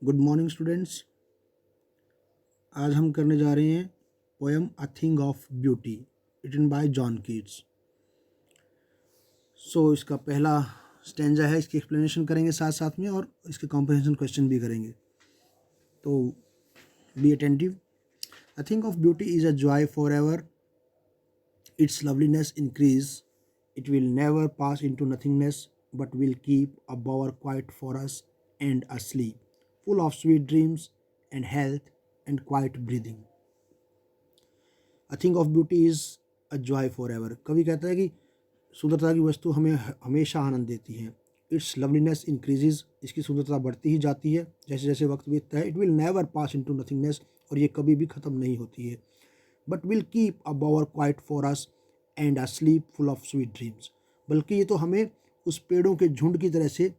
Good morning students. आज हम करने जा रहे हैं poem a thing of beauty written by John Keats. इसका पहला स्टैंजा है, इसकी एक्सप्लेनेशन करेंगे साथ साथ में और इसके कॉम्प्रिहेंशन क्वेश्चन भी करेंगे। तो be attentive. A thing of beauty is a joy for ever, it's loveliness increase, it will never pass into nothingness but will keep a bower quiet for us and asleep, full of sweet dreams and health and quiet breathing. A thing of beauty is a joy forever. कवि कहता है कि सुंदरता की वस्तु हमें हमेशा आनंद देती है। इट्स लवलीनेस इंक्रीजेज, इसकी सुंदरता बढ़ती ही जाती है जैसे जैसे वक्त बीतता है। It will never pass into nothingness, और ये कभी भी ख़त्म नहीं होती है। But will keep a bower quiet for us and a sleep full of sweet dreams, बल्कि ये तो हमें उस पेड़ों के झुंड की तरह से,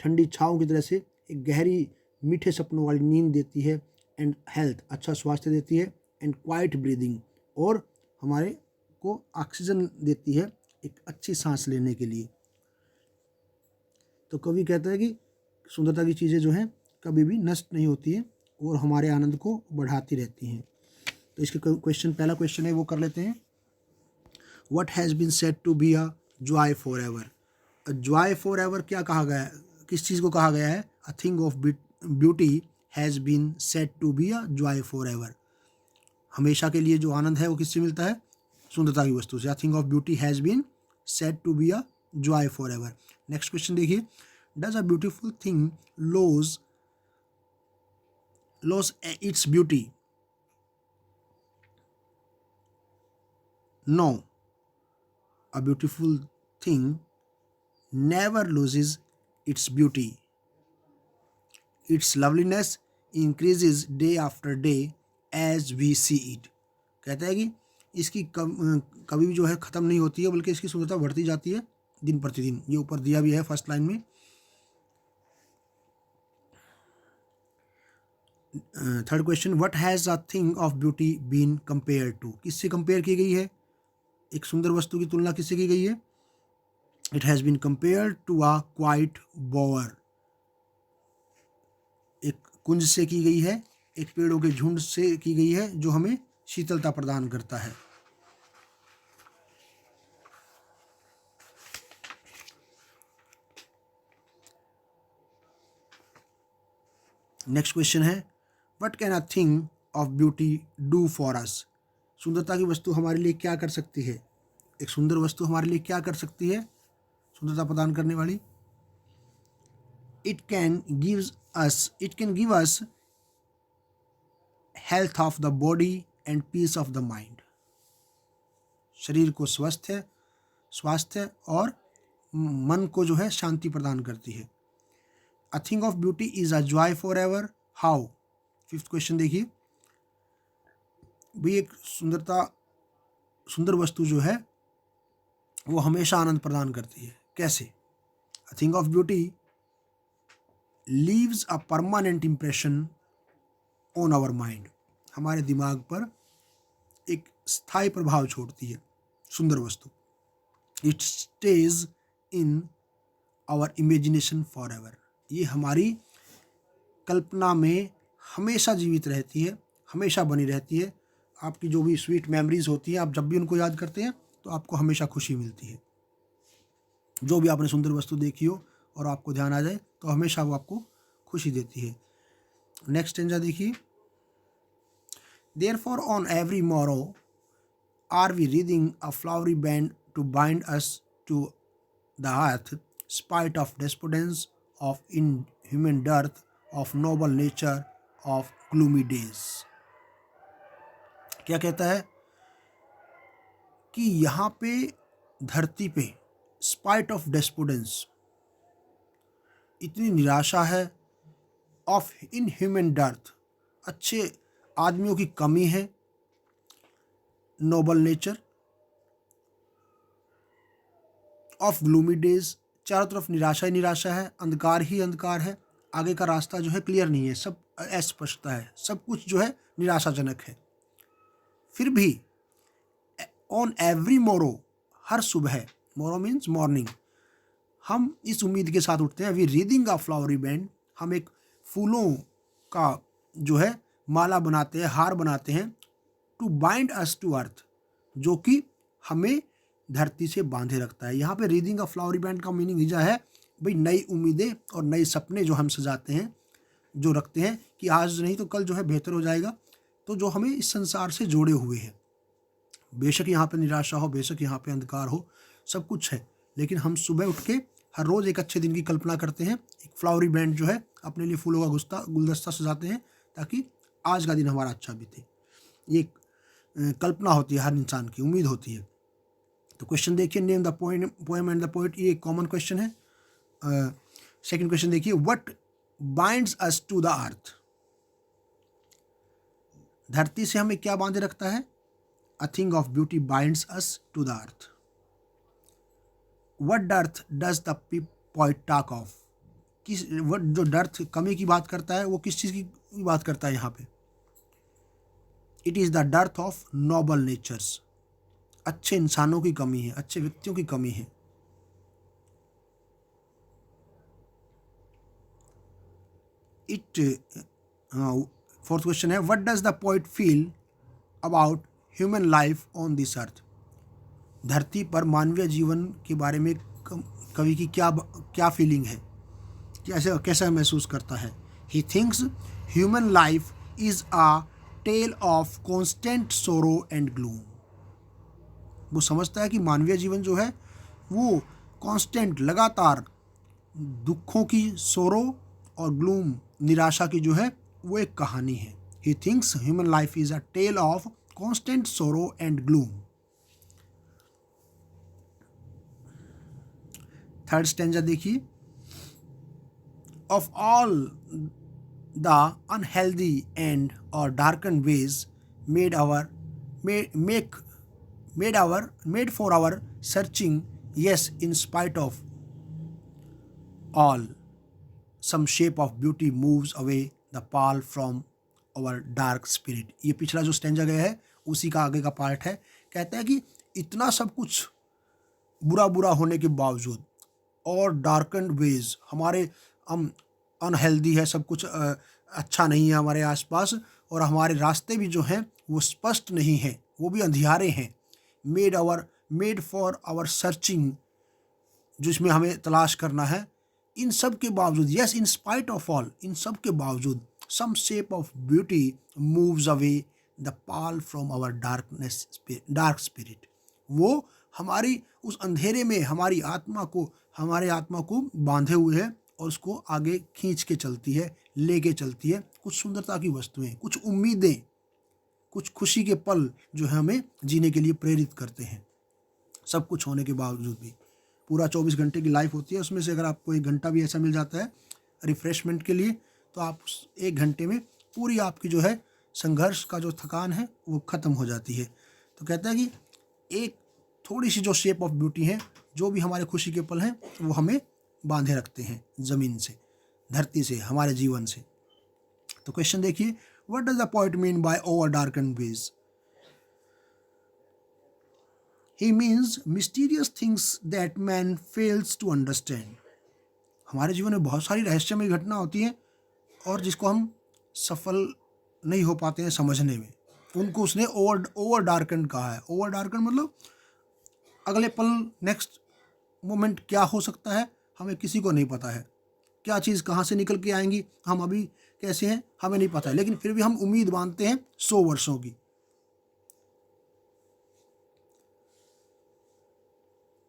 ठंडी छाँव की तरह से एक गहरी मीठे सपनों वाली नींद देती है, एंड हेल्थ अच्छा स्वास्थ्य देती है, एंड क्वाइट ब्रीदिंग और हमारे को ऑक्सीजन देती है एक अच्छी सांस लेने के लिए। तो कवि कहता है कि सुंदरता की चीज़ें जो हैं कभी भी नष्ट नहीं होती हैं और हमारे आनंद को बढ़ाती रहती हैं। तो इसके क्वेश्चन, पहला क्वेश्चन है वो कर लेते हैं। What has been said to be a joy forever? A joy forever क्या कहा गया है, किस चीज़ को कहा गया है? A thing of beauty has been said to be a joy forever. हमेशा के लिए जो आनंद है वो किससे मिलता है? सुंदरता की वस्तु से। A thing of beauty has been said to be a joy forever. Next question देखिए। Does a beautiful thing lose its beauty? No. A beautiful thing never loses its beauty. Its loveliness increases day after day as we see it. कहता है कि इसकी कभी भी जो है ख़त्म नहीं होती है, बल्कि इसकी सुंदरता बढ़ती जाती है दिन प्रतिदिन। ये ऊपर दिया भी है फर्स्ट लाइन में। Third question, what has a thing of beauty been compare to? किससे कंपेयर की गई है? एक सुंदर वस्तु की तुलना किससे की गई है? It has been compare to a quiet bower. एक कुंज से की गई है, एक पेड़ों के झुंड से की गई है जो हमें शीतलता प्रदान करता है। नेक्स्ट क्वेश्चन है, what can a thing of beauty do for us? सुंदरता की वस्तु हमारे लिए क्या कर सकती है? एक सुंदर वस्तु हमारे लिए क्या कर सकती है, सुंदरता प्रदान करने वाली? It can give us health of the body and peace of the mind. शरीर को स्वास्थ्य और मन को जो है शांति प्रदान करती है। A thing of beauty is a joy for ever, how? Fifth question देखिए। भाई एक सुंदर वस्तु जो है वो हमेशा आनंद प्रदान करती है, कैसे? A thing of beauty leaves a permanent impression on our mind. हमारे दिमाग पर एक स्थायी प्रभाव छोड़ती है सुंदर वस्तु। It stays in our imagination for ever. ये हमारी कल्पना में हमेशा जीवित रहती है, हमेशा बनी रहती है। आपकी जो भी स्वीट मेमोरीज होती हैं, आप जब भी उनको याद करते हैं तो आपको हमेशा खुशी मिलती है। जो भी आपने सुंदर वस्तु देखी हो और आपको ध्यान आ जाए तो हमेशा वो आपको खुशी देती है। नेक्स्ट स्टेंजा देखिए। Therefore on every morrow are we reading a flowery band to bind us to the earth, spite of despondence, of inhuman dearth, of noble nature, of gloomy days. क्या कहता है कि यहाँ पे धरती पे स्पाइट ऑफ डेस्पोडेंस, इतनी निराशा है, ऑफ इनह्यूमन डर्थ, अच्छे आदमियों की कमी है, Nobel nature, of gloomy days, चारों तरफ निराशा ही निराशा है, अंधकार ही अंधकार है, आगे का रास्ता जो है क्लियर नहीं है, सब अस्पष्टता है, सब कुछ जो है निराशाजनक है। फिर भी ऑन एवरी मोरो, हर सुबह, मोरो मीन्स मॉर्निंग, हम इस उम्मीद के साथ उठते हैं, we wreathing a flowery band, हम एक फूलों का जो है माला बनाते हैं, हार बनाते हैं, to bind us to earth, जो कि हमें धरती से बांधे रखता है। यहाँ पे रीडिंग अ फ्लावरी बैंड का मीनिंग यह है भाई नई उम्मीदें और नए सपने जो हम सजाते हैं, जो रखते हैं कि आज नहीं तो कल जो है बेहतर हो जाएगा, तो जो हमें इस संसार से जोड़े हुए हैं। बेशक यहाँ पे निराशा हो, बेशक यहाँ पे अंधकार हो, सब कुछ है, लेकिन हम सुबह उठ के हर रोज़ एक अच्छे दिन की कल्पना करते हैं, एक फ्लावरी बैंड जो है अपने लिए फूलों का गुलदस्ता सजाते हैं ताकि आज का दिन हमारा अच्छा बीते। ये कल्पना होती है, हर इंसान की उम्मीद होती है। तो क्वेश्चन देखिए, name the poem and the poet, ये एक कॉमन क्वेश्चन है। सेकंड क्वेश्चन देखिए, what binds us to the earth, धरती से हमें क्या बांधे रखता है? A thing of beauty binds us to the earth. What dearth does the poet talk of, किस व्हाट जो डर्थ कमी की बात करता है वो किस चीज़ की बात करता है यहाँ पे? It is the dearth of noble natures, अच्छे इंसानों की कमी है, अच्छे व्यक्तियों की कमी है। फोर्थ क्वेश्चन है, what does the poet feel about human life on this अर्थ, धरती पर मानवीय जीवन के बारे में कवि की क्या फीलिंग है, कैसा महसूस करता है? He thinks human life is a tale of constant sorrow and gloom, वो समझता है कि मानवीय जीवन जो है वो कांस्टेंट, लगातार दुखों की, सोरो और ग्लूम, निराशा की जो है वो एक कहानी है। He thinks human life is a tale of constant sorrow and gloom. Third stanza देखिए, of all the unhealthy and o'er darkened ways made for our searching, yes, in spite of all, some shape of beauty moves away the pall from our dark spirit। ये पिछला जो stanza गया है उसी का आगे का पार्ट है। कहता है कि इतना सब कुछ बुरा बुरा होने के बावजूद और डार्कन वेज, हमारे हम अनहेल्दी है, सब कुछ अच्छा नहीं है हमारे आसपास, और हमारे रास्ते भी जो हैं वो स्पष्ट नहीं हैं, वो भी अंधियारे हैं। मेड फॉर आवर सर्चिंग, जिसमें हमें तलाश करना है, इन सब के बावजूद, yes, in spite of all, इन सब के बावजूद, some shape of beauty moves away the pall from our dark spirit, वो हमारी उस अंधेरे में हमारे आत्मा को बांधे हुए है और उसको आगे खींच के चलती है, लेके चलती है। कुछ सुंदरता की वस्तुएं, कुछ उम्मीदें, कुछ खुशी के पल जो है हमें जीने के लिए प्रेरित करते हैं। सब कुछ होने के बावजूद भी पूरा 24 घंटे की लाइफ होती है, उसमें से अगर आपको 1 घंटा भी ऐसा मिल जाता है रिफ्रेशमेंट के लिए, तो आप उस 1 घंटे में पूरी आपकी जो है संघर्ष का जो थकान है वो ख़त्म हो जाती है। तो कहता है कि एक थोड़ी सी जो शेप ऑफ ब्यूटी है, जो भी हमारे खुशी के पल हैं, वो हमें बांधे रखते हैं ज़मीन से, धरती से, हमारे जीवन से। तो क्वेश्चन देखिए, what does the poet mean by over darken ways? He means mysterious things that man fails to understand. हमारे जीवन में बहुत सारी रहस्यमय घटना होती हैं और जिसको हम सफल नहीं हो पाते हैं समझने में, उनको उसने ओवर डार्कन कहा है। ओवर डार्कन मतलब अगले पल, नेक्स्ट मोमेंट क्या हो सकता है हमें किसी को नहीं पता है, क्या चीज़ कहाँ से निकल के आएंगी, हम अभी कैसे हैं हमें नहीं पता है, लेकिन फिर भी हम उम्मीद बांधते हैं 100 वर्षों की।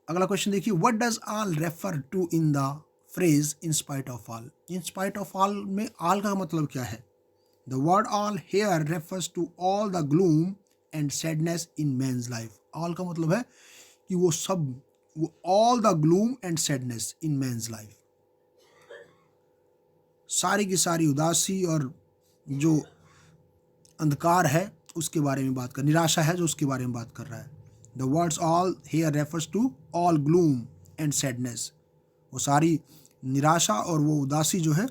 अगला क्वेश्चन देखिए, what does all refer to in the phrase in spite of all? In spite of all में ऑल का मतलब क्या है? The word all here refers to all the gloom and sadness in man's life. All का मतलब है कि वो all the gloom and sadness in man's life, सारी की सारी उदासी और जो अंधकार है उसके बारे में बात कर, निराशा है जो उसके बारे में बात कर रहा है। The words all here refers to all gloom and sadness, वो सारी निराशा और वो उदासी जो है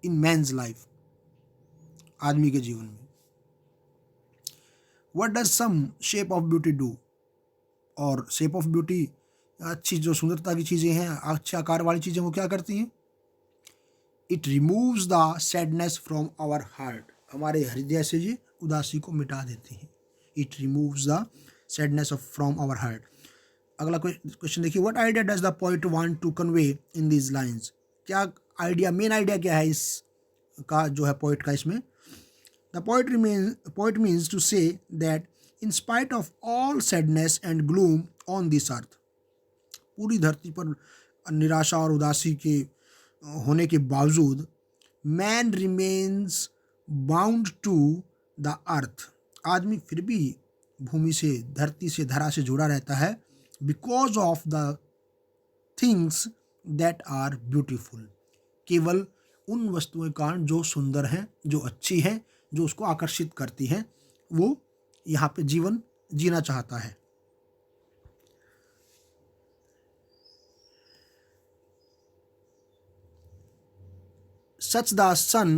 इन मैन्स लाइफ, आदमी के जीवन में। What does some shape of beauty do? और शेप ऑफ ब्यूटी, अच्छी जो सुंदरता की चीज़ें हैं, अच्छे आकार वाली चीज़ें, वो क्या करती हैं? It removes the sadness from our heart, हमारे हृदय से ये उदासी को मिटा देती हैं। It removes the sadness from our heart. अगला क्वेश्चन देखिए, what idea does the poet want to convey in these lines, क्या आइडिया, मेन आइडिया क्या है इस का जो है पोइट का इसमें। The poet means to say that in spite of all sadness and gloom on this अर्थ, पूरी धरती पर निराशा और उदासी के होने के बावजूद, man remains bound to the earth, आदमी फिर भी भूमि से, धरती से, धरा से जुड़ा रहता है, because of the things that are beautiful, केवल उन वस्तुओं के कारण जो सुंदर हैं, जो अच्छी हैं, जो उसको आकर्षित करती हैं, वो यहाँ पे जीवन जीना चाहता है। Such the sun,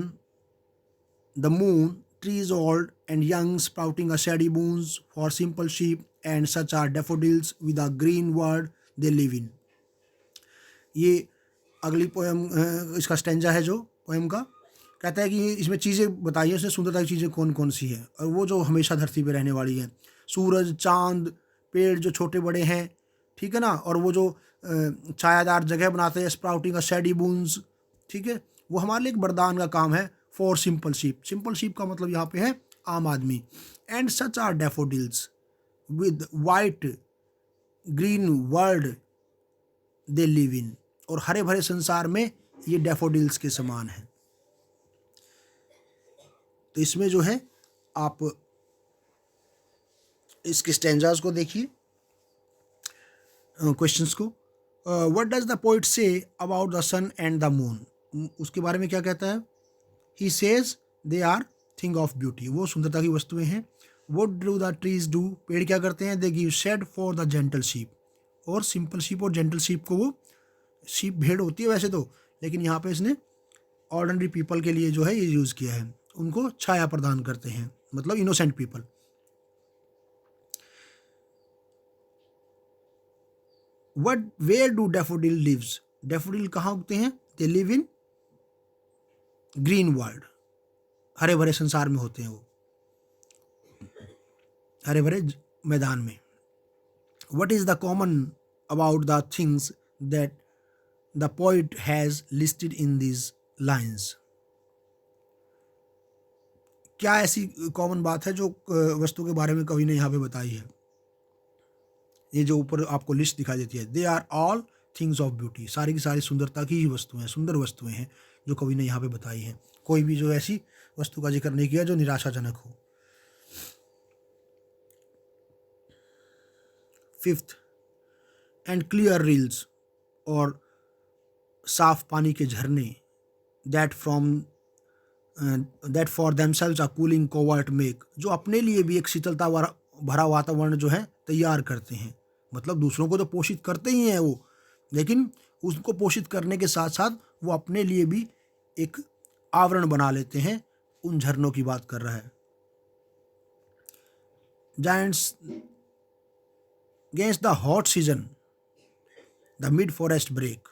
the moon, trees old and young sprouting a shady boons for simple sheep, and such are daffodils with a green world they live in। ये अगली पोएम, इसका स्टेंजा है जो पोएम का, कहता है कि इसमें चीज़ें बताइए, उसमें सुंदरता की चीज़ें कौन कौन सी हैं, और वो जो हमेशा धरती पे रहने वाली हैं, सूरज, चांद, पेड़ जो छोटे बड़े हैं, ठीक है ना, और वो जो छायादार जगह बनाते हैं, स्प्राउटिंग अ शैडी बूंस, ठीक है, वो हमारे लिए एक वरदान का काम है। For simple sheep, simple sheep का मतलब यहाँ पे है आम आदमी। And such are daffodils with white green world they live in, और हरे भरे संसार में ये डैफोडिल्स के समान है। तो इसमें जो है आप इसके स्टेंजास को देखिए, क्वेश्चंस को। What does the poet say about the sun and the moon, उसके बारे में क्या कहता है। He says they are thing of beauty, वो सुंदरता की वस्तुएं हैं। What do the trees do, पेड़ क्या करते हैं। They give shade for the gentle sheep, और सिंपल शीप और जेंटल शीप को, वो शीप भेड़ होती है वैसे तो, लेकिन यहाँ पे इसने ऑर्डिनरी पीपल के लिए जो है ये यूज़ किया है, उनको छाया प्रदान करते हैं, मतलब innocent people. What where do daffodil lives, daffodil कहाँ उगते हैं। They live in green world, हरे भरे संसार में होते हैं वो, हरे भरे मैदान में। What is the common about the things that the poet has listed in these lines, क्या ऐसी कॉमन बात है जो वस्तु के बारे में कवि ने यहाँ पे बताई है। ये जो ऊपर आपको लिस्ट दिखाई देती है, they are all things of beauty, सारी की सारी सुंदरता की ही वस्तुएं, सुंदर वस्तुएं हैं जो कवि ने यहाँ पे बताई हैं। कोई भी जो ऐसी वस्तु का जिक्र नहीं किया जो निराशाजनक हो। फिफ्थ, एंड क्लियर रील्स, और साफ पानी के झरने, that for themselves a cooling covert make, जो अपने लिए भी एक शीतलता भरा वातावरण जो है तैयार करते हैं। मतलब दूसरों को तो पोषित करते ही हैं वो, लेकिन उसको पोषित करने के साथ साथ वो अपने लिए भी एक आवरण बना लेते हैं। उन झरनों की बात कर रहा है। Giants against the hot season the mid forest brake,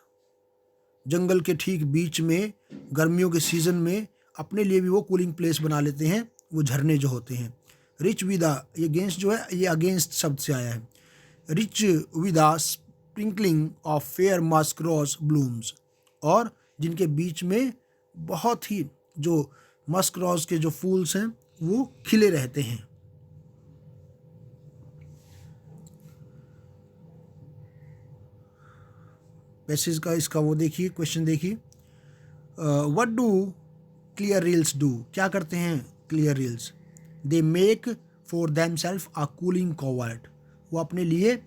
जंगल के ठीक बीच में गर्मियों के सीजन में अपने लिए भी वो कूलिंग प्लेस बना लेते हैं, वो झरने जो होते हैं। रिच विद ये अगेंस्ट जो है, ये अगेंस्ट शब्द से आया है। Rich with sprinkling of fair musk rose blooms, और जिनके बीच में बहुत ही जो मस्क रोज के जो फूल्स हैं वो खिले रहते हैं। पैसेज का इसका वो देखिए, क्वेश्चन देखिए। What do clear rills do, क्या करते हैं clear rills. They make for themselves a cooling covert, वो अपने लिए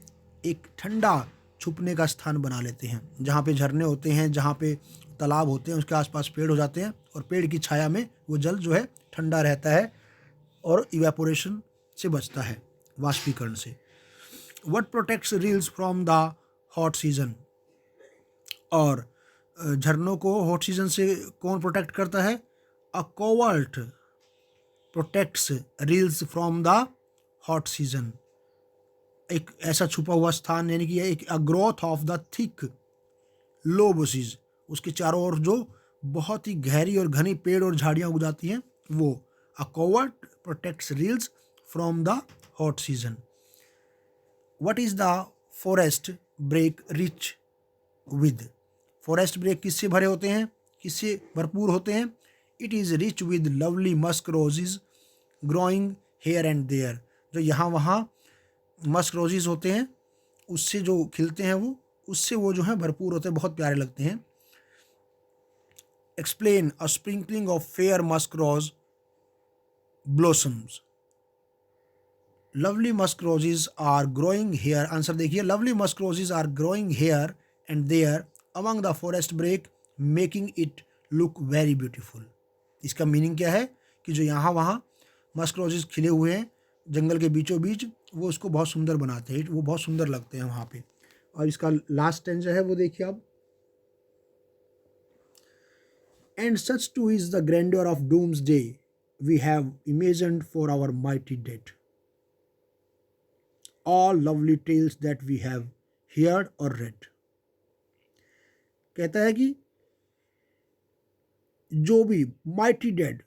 एक ठंडा छुपने का स्थान बना लेते हैं। जहाँ पे झरने होते हैं, जहाँ पे तालाब होते हैं, उसके आसपास पेड़ हो जाते हैं, और पेड़ की छाया में वो जल जो है ठंडा रहता है और इवेपोरेशन से बचता है, वाष्पीकरण से। What protects rills from the hot season, और झरनों को हॉट सीजन से कौन प्रोटेक्ट करता है। A covert protects rills from the hot season, एक ऐसा छुपा हुआ स्थान, यानी कि एक growth of the thick low bushes, उसके चारों ओर जो बहुत ही गहरी और घनी पेड़ और झाड़ियाँ उग जाती हैं वो। A covert protects rills from the hot season. What is the forest brake rich with? Forest brake किससे भरे होते हैं, किससे भरपूर होते हैं? It is rich with lovely musk roses growing here and there. जो यहाँ वहाँ मस्क रोजेज होते हैं उससे जो खिलते हैं वो, उससे वो जो है भरपूर होते हैं, बहुत प्यारे लगते हैं। Explain a sprinkling of fair musk rose blossoms. Lovely musk roses are growing here. Answer देखिए, lovely musk roses are growing here and there among the forest brake making it look very beautiful. इसका meaning क्या है कि जो यहाँ वहाँ Musk roses खिले हुए हैं जंगल के बीचों बीच, वो उसको बहुत सुंदर बनाते हैं, वो बहुत सुंदर लगते हैं वहाँ पे। और इसका लास्ट स्टेंजा है वो देखिए आप। And such too is the grandeur of doomsday we have imagined for our mighty dead, all lovely tales that we have heard or read। कहता है कि जो भी माइटी डेड,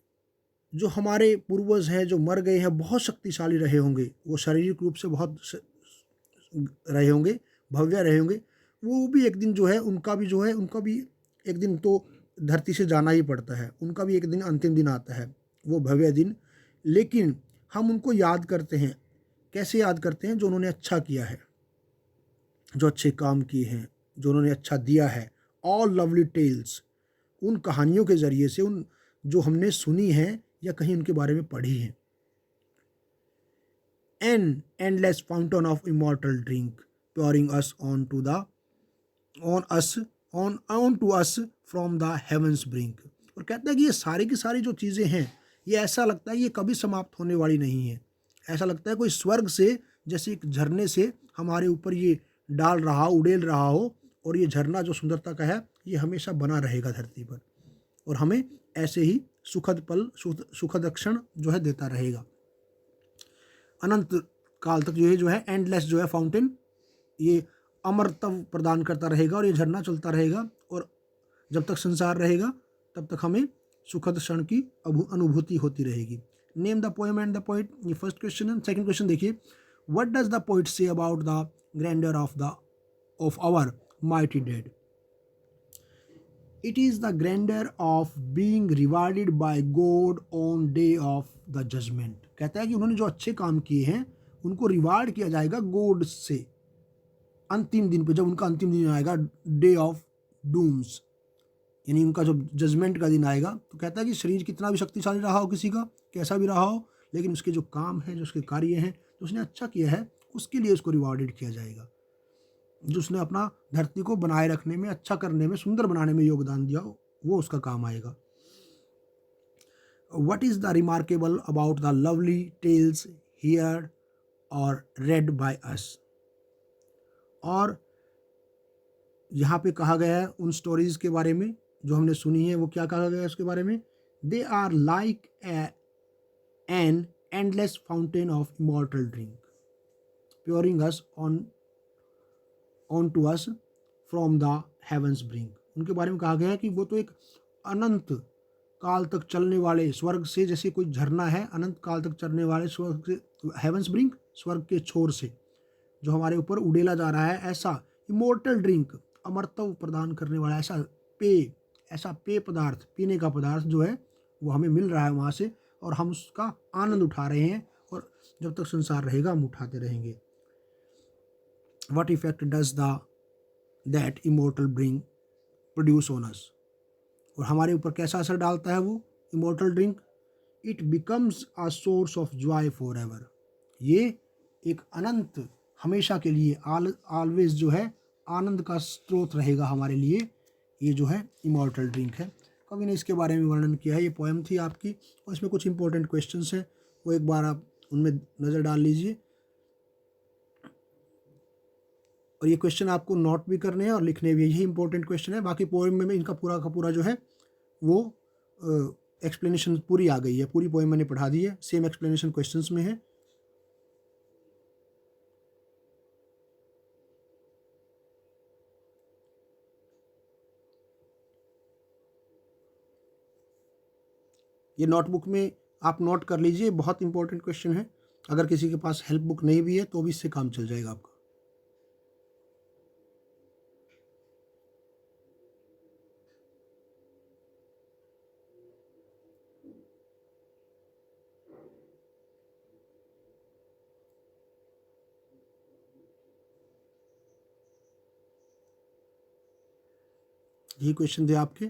जो हमारे पूर्वज हैं जो मर गए हैं, बहुत शक्तिशाली रहे होंगे, वो शारीरिक रूप से बहुत रहे होंगे, भव्य रहे होंगे, वो भी एक दिन जो है उनका भी जो है, उनका भी एक दिन तो धरती से जाना ही पड़ता है, उनका भी एक दिन अंतिम दिन आता है, वो भव्य दिन। लेकिन हम उनको याद करते हैं, कैसे याद करते हैं? जो उन्होंने अच्छा किया है, जो अच्छे काम किए हैं, जो उन्होंने अच्छा दिया है। ऑल लवली टेल्स, उन कहानियों के ज़रिए से, उन जो हमने सुनी हैं या कहीं उनके बारे में पढ़ी हैं। An endless fountain of immortal drink pouring us on to the on to us from the heaven's brink. और कहता है कि ये सारी की सारी जो चीज़ें हैं, ये ऐसा लगता है ये कभी समाप्त होने वाली नहीं है। ऐसा लगता है कोई स्वर्ग से, जैसे एक झरने से हमारे ऊपर ये डाल रहा, उड़ेल रहा हो, और ये झरना जो सुंदरता का है ये हमेशा बना रहेगा धरती पर, और हमें ऐसे ही सुखद पल, सुखद क्षण जो है देता रहेगा अनंत काल तक। ये जो है एंडलेस जो है फाउंटेन, ये अमरत्व प्रदान करता रहेगा और ये झरना चलता रहेगा, और जब तक संसार रहेगा तब तक हमें सुखद क्षण की अनुभूति होती रहेगी। Name the poem and the poet, ये फर्स्ट क्वेश्चन है। सेकंड क्वेश्चन देखिए, what does the poet say about the grandeur of our mighty dead? It is the grandeur of being rewarded by God on day of the judgement. कहता है कि उन्होंने जो अच्छे काम किए हैं उनको रिवार्ड किया जाएगा गॉड से अंतिम दिन पे, जब उनका अंतिम दिन आएगा, डे ऑफ डूम्स, यानी उनका जब जजमेंट का दिन आएगा। तो कहता है कि शरीर कितना भी शक्तिशाली रहा हो किसी का, कैसा भी रहा हो, लेकिन उसके जो काम है, जो उसके कार्य हैं, जो उसने अच्छा किया है, उसके लिए उसको रिवार्डेड किया जाएगा। जो उसने अपना धरती को बनाए रखने में, अच्छा करने में, सुंदर बनाने में योगदान दिया, वो उसका काम आएगा। What is the remarkable about the lovely tales heard or read by us? और यहाँ पे कहा गया है उन स्टोरीज के बारे में जो हमने सुनी है, वो क्या कहा गया है उसके बारे में? They are like an endless fountain of immortal drink pouring us on to us from the heaven's brink. उनके बारे में कहा गया है कि वो तो एक अनंत काल तक चलने वाले, स्वर्ग से जैसे कोई झरना है, अनंत काल तक चलने वाले स्वर्ग से, हेवंस ब्रिंक स्वर्ग के छोर से जो हमारे ऊपर उड़ेला जा रहा है, ऐसा इमोर्टल ड्रिंक, अमरत्व प्रदान करने वाला ऐसा पेय पदार्थ, पीने का पदार्थ जो है वो हमें मिल रहा है वहाँ से, और हम उसका आनंद उठा रहे हैं, और जब तक संसार रहेगा हम उठाते रहेंगे। What effect does that immortal drink produce on us? और हमारे ऊपर कैसा असर डालता है वो immortal drink? It becomes a source of Joy for ever. ये एक अनंत, हमेशा के लिए, ऑलवेज जो है आनंद का स्रोत रहेगा हमारे लिए। ये जो है इमॉर्टल ड्रिंक है। कवि ने इसके बारे में वर्णन किया है। ये पोएम थी आपकी, और इसमें कुछ इंपॉर्टेंट क्वेश्चंस हैं, वो एक बार आप उनमें नज़र डाल लीजिए, और ये क्वेश्चन आपको नोट भी करने हैं और लिखने भी। यही इंपॉर्टेंट क्वेश्चन है। बाकी पोएम में इनका पूरा का पूरा जो है वो एक्सप्लेनेशन पूरी आ गई है, पूरी पोएम मैंने पढ़ा दी है, सेम एक्सप्लेनेशन क्वेश्चंस में है। ये नोटबुक में आप नोट कर लीजिए, बहुत इंपॉर्टेंट क्वेश्चन है। अगर किसी के पास हेल्प बुक नहीं भी है तो भी इससे काम चल जाएगा आपका। यही क्वेश्चन थे आपके,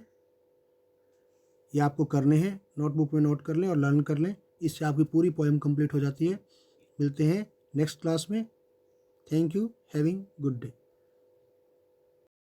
ये आपको करने हैं, नोटबुक में नोट कर लें और लर्न कर लें। इससे आपकी पूरी पोएम कंप्लीट हो जाती है। मिलते हैं नेक्स्ट क्लास में। Thank you, having good day.